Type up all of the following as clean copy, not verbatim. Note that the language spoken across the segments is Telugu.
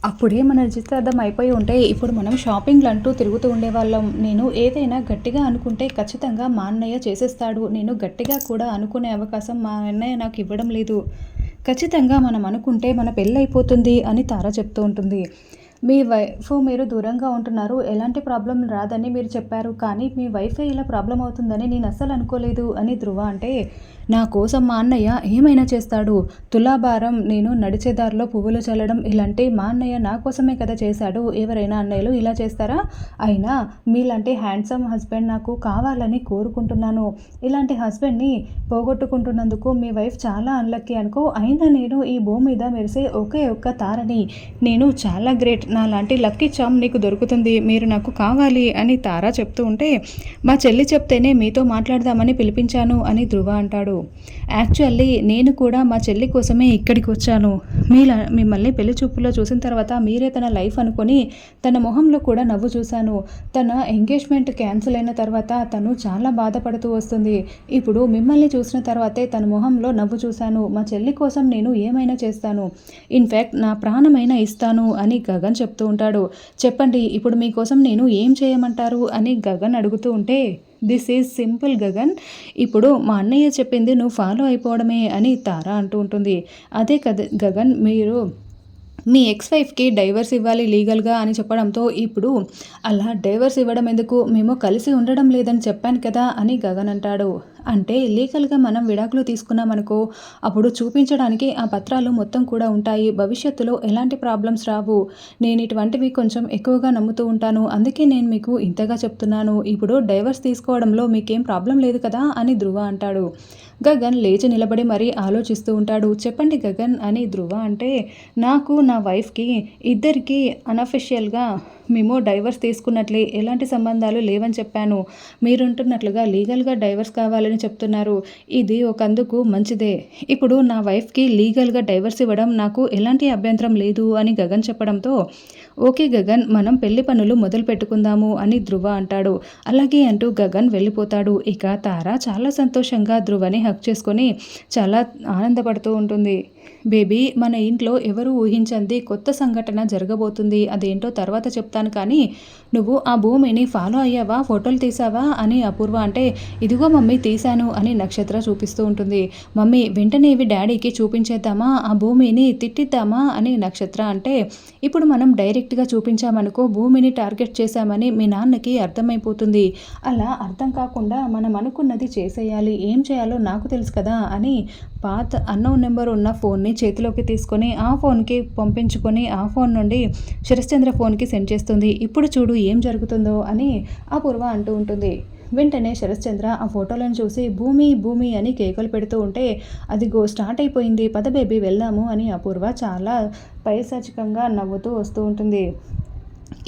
అప్పుడే మన నిశ్చితార్థం అయిపోయి ఉంటే ఇప్పుడు మనం షాపింగ్లు అంటూ తిరుగుతూ ఉండేవాళ్ళం. నేను ఏదైనా గట్టిగా అనుకుంటే ఖచ్చితంగా మా అన్నయ్య చేసేస్తాడు. నేను గట్టిగా కూడా అనుకునే అవకాశం మా అన్నయ్య నాకు ఇవ్వడం లేదు. ఖచ్చితంగా మనం అనుకుంటే మన పెళ్ళైపోతుంది అని తార చెప్తూ ఉంటుంది. మీ వైఫ్ మీరు దూరంగా ఉంటున్నారు, ఎలాంటి ప్రాబ్లం రాదని మీరు చెప్పారు, కానీ మీ వైఫే ఇలా ప్రాబ్లం అవుతుందని నేను అస్సలు అనుకోలేదు అని ధృవ అంటే, నా కోసం మా అన్నయ్య ఏమైనా చేస్తాడు. తులాభారం నేను నడిచే దారిలో పువ్వులు చల్లడం ఇలాంటి మా అన్నయ్య నా కోసమే కదా చేశాడు. ఎవరైనా అన్నయ్యలు ఇలా చేస్తారా? అయినా మీలాంటి హ్యాండ్సమ్ హస్బెండ్ నాకు కావాలని కోరుకుంటున్నాను. ఇలాంటి హస్బెండ్ని పోగొట్టుకుంటున్నందుకు మీ వైఫ్ చాలా అన్లక్కీ అనుకో. అయినా నేను ఈ భూమి మీద మెరిసే ఒకే ఒక్క తారని. నేను చాలా గ్రేట్. నాలాంటి లక్కీ చామ్ నీకు దొరుకుతుంది. మీరు నాకు కావాలి అని తార చెప్తూ ఉంటే, మా చెల్లి చెప్తేనే మీతో మాట్లాడదామని పిలిపించాను అని ధృవ అంటాడు. యాక్చువల్లీ నేను కూడా మా చెల్లి కోసమే ఇక్కడికి వచ్చాను. మిమ్మల్ని పెళ్లి చూపులో చూసిన తర్వాత మీరే తన లైఫ్ అనుకొని తన మొహంలో కూడా నవ్వు చూశాను. తన ఎంగేజ్మెంట్ క్యాన్సిల్ అయిన తర్వాత తను చాలా బాధపడుతూ వస్తుంది. ఇప్పుడు మిమ్మల్ని చూసిన తర్వాతే తన మొహంలో నవ్వు చూశాను. మా చెల్లి కోసం నేను ఏమైనా చేస్తాను, ఇన్ఫ్యాక్ట్ నా ప్రాణమైనా ఇస్తాను అని గగన్ చెప్తూ ఉంటాడు. చెప్పండి ఇప్పుడు మీకోసం నేను ఏం చేయమంటారు అని గగన్ అడుగుతూ ఉంటే, దిస్ ఈజ్ సింపుల్ గగన్. ఇప్పుడు మా అన్నయ్య చెప్పింది నువ్వు ఫాలో అయిపోవడమే అని తార అంటూ ఉంటుంది. అదే గగన్, మీరు మీ ఎక్స్ వైఫ్కి డైవర్స్ ఇవ్వాలి లీగల్గా అని చెప్పడంతో, ఇప్పుడు అలా డైవర్స్ ఇవ్వడం ఎందుకు, మేము కలిసి ఉండడం లేదని చెప్పాను కదా అని గగన్ అంటాడు. అంటే లీగల్గా మనం విడాకులు తీసుకున్నామనుకో, అప్పుడు చూపించడానికి ఆ పత్రాలు మొత్తం కూడా ఉంటాయి. భవిష్యత్తులో ఎలాంటి ప్రాబ్లమ్స్ రావు. నేను ఇటువంటివి కొంచెం ఎక్కువగా నమ్ముతూ ఉంటాను. అందుకే నేను మీకు ఇంతగా చెప్తున్నాను. ఇప్పుడు డైవర్స్ తీసుకోవడంలో మీకేం ప్రాబ్లం లేదు కదా అని ధృవ అంటాడు. గగన్ లేచి నిలబడి మరీ ఆలోచిస్తూ ఉంటాడు. చెప్పండి గగన్ అని ధృవ అంటే, నాకు నా వైఫ్కి ఇద్దరికి అనఫిషియల్గా మేము డైవర్స్ తీసుకున్నట్లే, ఎలాంటి సంబంధాలు లేవని చెప్పాను. మీరుంటున్నట్లుగా లీగల్గా డైవర్స్ కావాలని చెప్తున్నారు. ఇది ఒకందుకు మంచిదే. ఇప్పుడు నా వైఫ్కి లీగల్గా డైవర్స్ ఇవ్వడం నాకు ఎలాంటి అభ్యంతరం లేదు అని గగన్ చెప్పడంతో, ఓకే గగన్, మనం పెళ్లి పనులు మొదలు పెట్టుకుందాము అని ధృవ అంటాడు. అలాగే అంటూ గగన్ వెళ్ళిపోతాడు. ఇక తార చాలా సంతోషంగా ధృవని హక్ చేసుకొని చాలా ఆనందపడుతూ ఉంటుంది. బేబీ, మన ఇంట్లో ఎవరు ఊహించంది కొత్త సంఘటన జరగబోతుంది. అదేంటో తర్వాత చెప్తాను, కానీ నువ్వు ఆ భూమిని ఫాలో అయ్యావా, ఫోటోలు తీసావా అని అపూర్వ అంటే, ఇదిగో మమ్మీ తీశాను అని నక్షత్ర చూపిస్తూ ఉంటుంది. మమ్మీ వెంటనే ఇవి డాడీకి చూపించేద్దామా, ఆ భూమిని తిట్టిద్దామా అని నక్షత్ర అంటే, ఇప్పుడు మనం డైరెక్ట్గా చూపించామనుకో భూమిని టార్గెట్ చేశామని మీ నాన్నకి అర్థమైపోతుంది. అలా అర్థం కాకుండా మనం అనుకున్నది చేసేయాలి. ఏం చేయాలో నాకు తెలుసు కదా అని పాత అన్నోన్ నెంబర్ ఉన్న ఫోన్ని చేతిలోకి తీసుకొని ఆ ఫోన్కి పంపించుకొని ఆ ఫోన్ నుండి శరశ్చంద్ర ఫోన్కి సెండ్ చేస్తుంది. ఇప్పుడు చూడు ఏం జరుగుతుందో అని అపూర్వ అంటూ ఉంటుంది. వెంటనే శరశ్చంద్ర ఆ ఫోటోలను చూసి భూమి భూమి అని కేకలు పెడుతూ ఉంటే, అదిగో స్టార్ట్ అయిపోయింది, పద బేబీ వెళ్దాము అని అపూర్వ చాలా పైశాచికంగా నవ్వుతూ వస్తూ ఉంటుంది.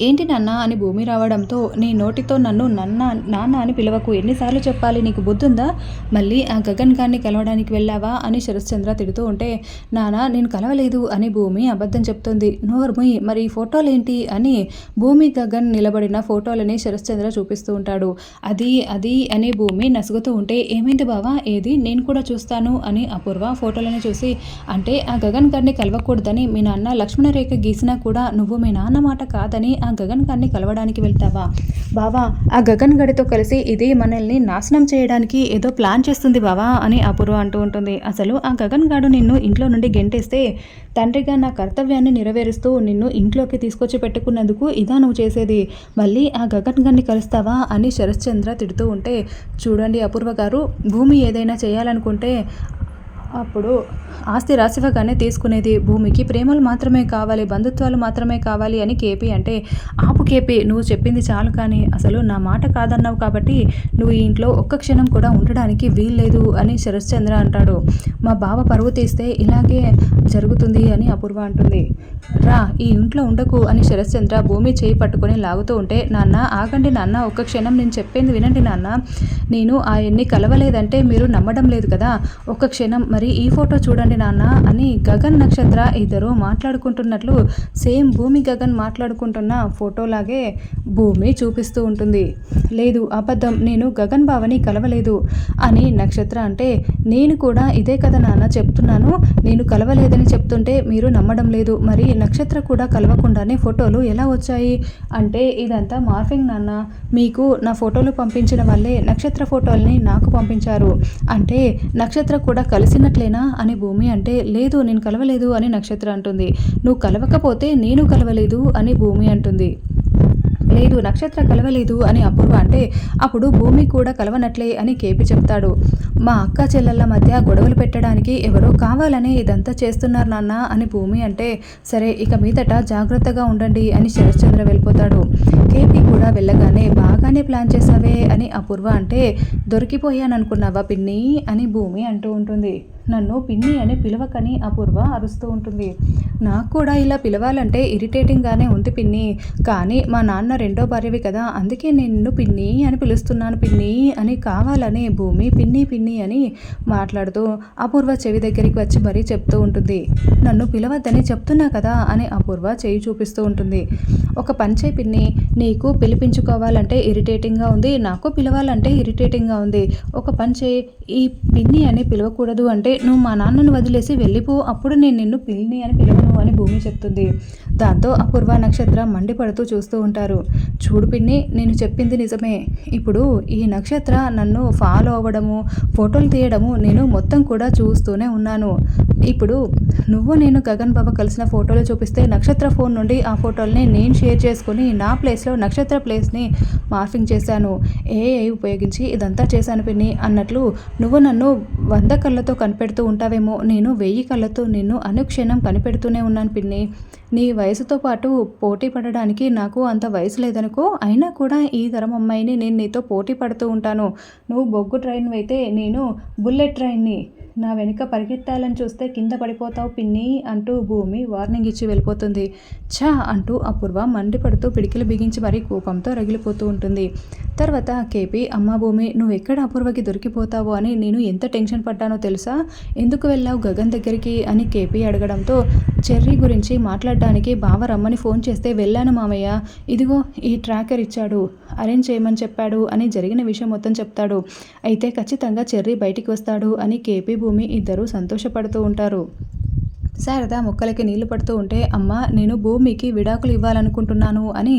ఏంటి నాన్న అని భూమి రావడంతో, నీ నోటితో నన్ను నాన్న అని పిలవకు, ఎన్నిసార్లు చెప్పాలి, నీకు బుద్ధుందా? మళ్ళీ ఆ గగన్ గారిని కలవడానికి వెళ్ళావా అని శరశ్చంద్ర తిడుతూ ఉంటే, నాన్న నేను కలవలేదు అని భూమి అబద్ధం చెప్తుంది. నోర్ముయ్, మరి ఈ ఫోటోలేంటి అని భూమి గగన్ నిలబడిన ఫోటోలని శరశ్చంద్ర చూపిస్తూ ఉంటాడు. అది అని భూమి నసుగుతూ ఉంటే, ఏమైంది బావా, ఏది, నేను కూడా చూస్తాను అని అపూర్వ ఫోటోలని చూసి, అంటే ఆ గగన్ గారిని కలవకూడదని మీ నాన్న లక్ష్మణ రేఖ గీసినా కూడా నువ్వు మీ నాన్న మాట కాదని ఆ గగన్ గారిని కలవడానికి వెళ్తావా? బావా, ఆ గగన్ గడితో కలిసి ఇది మనల్ని నాశనం చేయడానికి ఏదో ప్లాన్ చేస్తుంది బావా అని అపూర్వ అంటూ ఉంటుంది. అసలు ఆ గగన్ గాడు నిన్ను ఇంట్లో నుండి గెంటేస్తే తండ్రిగా నా కర్తవ్యాన్ని నెరవేరుస్తూ నిన్ను ఇంట్లోకి తీసుకొచ్చి పెట్టుకున్నందుకు ఇదా నువ్వు చేసేది? మళ్ళీ ఆ గగన్ గారిని కలుస్తావా అని శరశ్చంద్ర తిడుతూ ఉంటే, చూడండి అపూర్వ గారు, భూమి ఏదైనా చేయాలనుకుంటే అప్పుడు ఆస్తి రాసివ్వగానే తీసుకునేది. భూమికి ప్రేమలు మాత్రమే కావాలి, బంధుత్వాలు మాత్రమే కావాలి అని కేపీ అంటే, ఆపు కేపీ, నువ్వు చెప్పింది చాలు, కానీ అసలు నా మాట కాదన్నావు కాబట్టి నువ్వు ఈ ఇంట్లో ఒక్క క్షణం కూడా ఉండడానికి వీల్లేదు అని శరశ్చంద్ర అంటాడు. మా బావ పరువు తీస్తే ఇలాగే జరుగుతుంది అని అపూర్వ అంటుంది. రా, ఈ ఇంట్లో ఉండకు అని శరశ్చంద్ర భూమి చేయి పట్టుకొని లాగుతూ ఉంటే, నాన్న ఆగండి నాన్న, ఒక్క క్షణం నేను చెప్పేది వినండి నాన్న. నేను ఆయన్ని కలవలేదంటే మీరు నమ్మడం లేదు కదా, ఒక్క క్షణం మరి ఈ ఫోటో చూడండి నాన్న అని గగన్ నక్షత్ర ఇద్దరు మాట్లాడుకుంటున్నట్లు సేమ్ భూమి గగన్ మాట్లాడుకుంటున్న ఫోటోలాగే భూమి చూపిస్తూ ఉంటుంది. లేదు అబద్ధం, నేను గగన్ బావని కలవలేదు అని నక్షత్ర అంటే, నేను కూడా ఇదే కదా నాన్న చెప్తున్నాను, నేను కలవలేదని చెప్తుంటే మీరు నమ్మడం లేదు, మరి నక్షత్ర కూడా కలవకుండానే ఫోటోలు ఎలా వచ్చాయి అంటే ఇదంతా మార్ఫింగ్ నాన్న, మీకు నా ఫోటోలు పంపించిన వాళ్ళే నక్షత్ర ఫోటోల్ని నాకు పంపించారు అంటే నక్షత్ర కూడా కలిసినట్లేనా అని భూమి అంటే, లేదు నేను కలవలేదు అని నక్షత్ర అంటుంది. నువ్వు కలవకపోతే నేను కలవలేదు అని భూమి అంటుంది. లేదు నక్షత్ర కలవలేదు అని అపూర్వ అంటే, అప్పుడు భూమి కూడా కలవనట్లే అని కేపి చెప్తాడు. మా అక్క చెల్లెళ్ళ మధ్య గొడవలు పెట్టడానికి ఎవరో కావాలని ఇదంతా చేస్తున్నారు నాన్న అని భూమి అంటే, సరే ఇక మీదట జాగ్రత్తగా ఉండండి అని శరశ్చంద్ర వెళ్ళిపోతాడు. కేపి కూడా వెళ్ళగానే బాగానే ప్లాన్ చేసావే అని అపూర్వ అంటే, దొరికిపోయాననుకున్నావా పిన్ని అని భూమి అంటూ ఉంటుంది. నన్ను పిన్ని అని పిలవకని అపూర్వ అరుస్తూ ఉంటుంది. నాకు కూడా ఇలా పిలవాలంటే ఇరిటేటింగ్గానే ఉంది పిన్ని, కానీ మా నాన్న రెండో భార్యవి కదా, అందుకే నేను నిన్ను పిన్ని అని పిలుస్తున్నాను పిన్ని అని కావాలని భూమి పిన్ని పిన్ని అని మాట్లాడుతూ అపూర్వ చెవి దగ్గరికి వచ్చి మరీ చెప్తూ ఉంటుంది. నన్ను పిలవద్దని చెప్తున్నా కదా అని అపూర్వ చేయి చూపిస్తూ ఉంటుంది. ఒక పంచే పిన్ని, నీకు పిలిపించుకోవాలంటే ఇరిటేటింగ్గా ఉంది, నాకు పిలవాలంటే ఇరిటేటింగ్గా ఉంది. ఒక పంచే, ఈ పిన్ని అని పిలవకూడదు అంటే నువ్వు మా నాన్నను వదిలేసి వెళ్ళిపో, అప్పుడు నేను నిన్ను పిల్ని అని పిలవను అని భూమి చెప్తుంది. దాంతో అపూర్వ నక్షత్ర మండిపడుతూ చూస్తూ ఉంటారు. చూడు పిన్ని, నేను చెప్పింది నిజమే, ఇప్పుడు ఈ నక్షత్ర నన్ను ఫాలో అవ్వడము ఫోటోలు తీయడము నేను మొత్తం కూడా చూస్తూనే ఉన్నాను. ఇప్పుడు నువ్వు నేను గగన్ బాబా కలిసిన ఫోటోలు చూపిస్తే నక్షత్ర ఫోన్ నుండి ఆ ఫోటోల్ని నేను షేర్ చేసుకుని నా ప్లేస్లో నక్షత్ర ప్లేస్ని మార్ఫింగ్ చేశాను, ఏఐ ఉపయోగించి ఇదంతా చేశాను పిన్ని అన్నట్లు నువ్వు నన్ను 100 కళ్ళతో కనిపెడుతూ ఉంటావేమో, నేను 1000 కళ్ళతో నిన్ను అనుక్షణం కనిపెడుతూనే ఉన్నాను పిన్ని. నీ వయసుతో పాటు పోటీ పడడానికి నాకు అంత వయసు లేదనుకో, అయినా కూడా ఈ తరం అమ్మాయిని నేను నీతో పోటీ పడుతూ ఉంటాను. నువ్వు బొగ్గు ట్రైన్ అయితే నేను బుల్లెట్ ట్రైన్ని, నా వెనుక పరిగెత్తాలని చూస్తే కింద పడిపోతావు పిన్ని అంటూ భూమి వార్నింగ్ ఇచ్చి వెళ్ళిపోతుంది. ఛా అంటూ అపూర్వ మండిపడుతూ పిడికిలు బిగించి మరీ కోపంతో రగిలిపోతూ ఉంటుంది. తర్వాత కేపీ, అమ్మ భూమి నువ్వు ఎక్కడ అపూర్వకి దొరికిపోతావు అని నేను ఎంత టెన్షన్ పడ్డానో తెలుసా, ఎందుకు వెళ్ళావు గగన్ దగ్గరికి అని కేపీ అడగడంతో, చెర్రీ గురించి మాట్లాడడానికి బావ రమ్మని ఫోన్ చేస్తే వెళ్ళాను మామయ్య, ఇదిగో ఈ ట్రాకర్ ఇచ్చాడు, అరేంజ్ చేయమని చెప్పాడు అని జరిగిన విషయం మొత్తం చెప్తాడు. అయితే ఖచ్చితంగా చెర్రీ బయటికి వస్తాడు అని కేపీ భూమి ఇద్దరు సంతోషపడుతూ ఉంటారు. శారద మొక్కలకి నీళ్లు పడుతూ ఉంటే, అమ్మ నేను భూమికి విడాకులు ఇవ్వాలనుకుంటున్నాను అని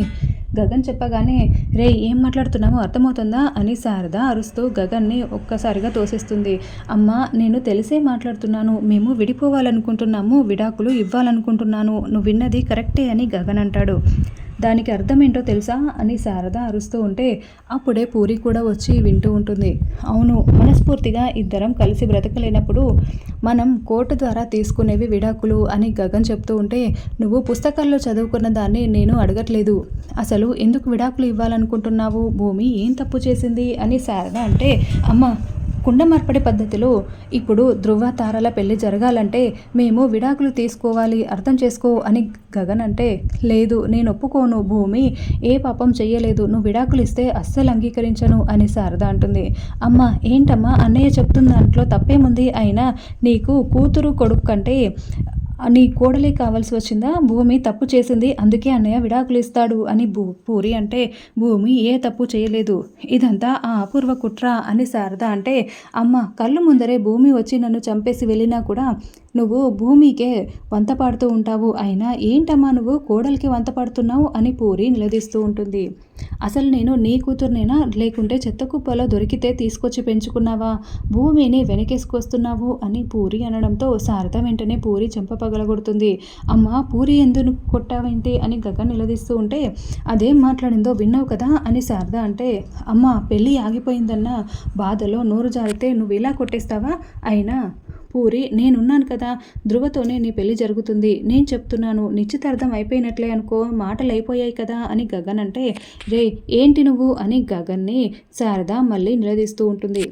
గగన్ చెప్పగానే, రే ఏం మాట్లాడుతున్నామో అర్థమవుతుందా అని శారద అరుస్తూ గగన్ని ఒక్కసారిగా తోసేస్తుంది. అమ్మ నేను తెలిసే మాట్లాడుతున్నాను, మేము విడిపోవాలనుకుంటున్నాము, విడాకులు ఇవ్వాలనుకుంటున్నాను, నువ్వు విన్నది కరెక్టే అని గగన్ అంటాడు. దానికి అర్థం ఏంటో తెలుసా అని శారద అరుస్తూ ఉంటే అప్పుడే పూరి కూడా వచ్చి వింటూ ఉంటుంది. అవును, మనస్ఫూర్తిగా ఇద్దరం కలిసి బ్రతకలేనప్పుడు మనం కోర్టు ద్వారా తీసుకునేవి విడాకులు అని గగన్ చెప్తూ ఉంటే, నువ్వు పుస్తకాల్లో చదువుకున్న దాన్ని నేను అడగట్లేదు, అసలు ఎందుకు విడాకులు ఇవ్వాలనుకుంటున్నావు, భూమి ఏం తప్పు చేసింది అని శారద అంటే, అమ్మ కుండ మార్పడి పద్ధతిలో ఇప్పుడు ధృవ తారల పెళ్లి జరగాలంటే మేము విడాకులు తీసుకోవాలి, అర్థం చేసుకో అని గగన్ అంటే, లేదు నేను ఒప్పుకోను, భూమి ఏ పాపం చెయ్యలేదు, నువ్వు విడాకులు ఇస్తే అస్సలు అంగీకరించను అని శారద అంటుంది. అమ్మ ఏంటమ్మా అన్నయ్య చెప్తున్న దాంట్లో తప్పేముంది, అయినా నీకు కూతురు కొడుకు కంటే నీ కోడలే కావాల్సి వచ్చిందా, భూమి తప్పు చేసింది అందుకే అన్నయ్య విడాకులు ఇస్తాడు అని పూరి అంటే, భూమి ఏ తప్పు చేయలేదు, ఇదంతా ఆ అపూర్వ కుట్ర అని శారద అంటే, అమ్మ కళ్ళు ముందరే భూమి వచ్చి నన్ను చంపేసి వెళ్ళినా కూడా నువ్వు భూమికే వంత పాడుతూ ఉంటావు, అయినా ఏంటమ్మా నువ్వు కోడలికి వంత పాడుతున్నావు అని పూరి నిలదీస్తూ ఉంటుంది. అసలు నేను నీ కూతుర్నేనా, లేకుంటే చెత్త కుప్పలో దొరికితే తీసుకొచ్చి పెంచుకున్నావా, భూమిని వెనకేసుకొస్తున్నావు అని పూరి అనడంతో శారద వెంటనే పూరి చెంప పగలగొడుతుంది. అమ్మ పూరి ఎందుకు కొట్టావేంటి అని గగన్ నిలదీస్తూ ఉంటే, అదేం మాట్లాడిందో విన్నావు కదా అని శారద అంటే, అమ్మ పెళ్ళి ఆగిపోయిందన్న బాధలో నోరు జారితే నువ్వు ఇలా కొట్టేస్తావా, అయినా పూరి నేనున్నాను కదా, ధృవతోనే నీ పెళ్లి జరుగుతుంది, నేను చెప్తున్నాను, నిశ్చితార్థం అయిపోయినట్లే అనుకో, మాటలు అయిపోయాయి కదా అని గగన్ అంటే, రే ఏంటి నువ్వు అని గగన్ని శారద మళ్ళీ నిలదీస్తూ ఉంటుంది.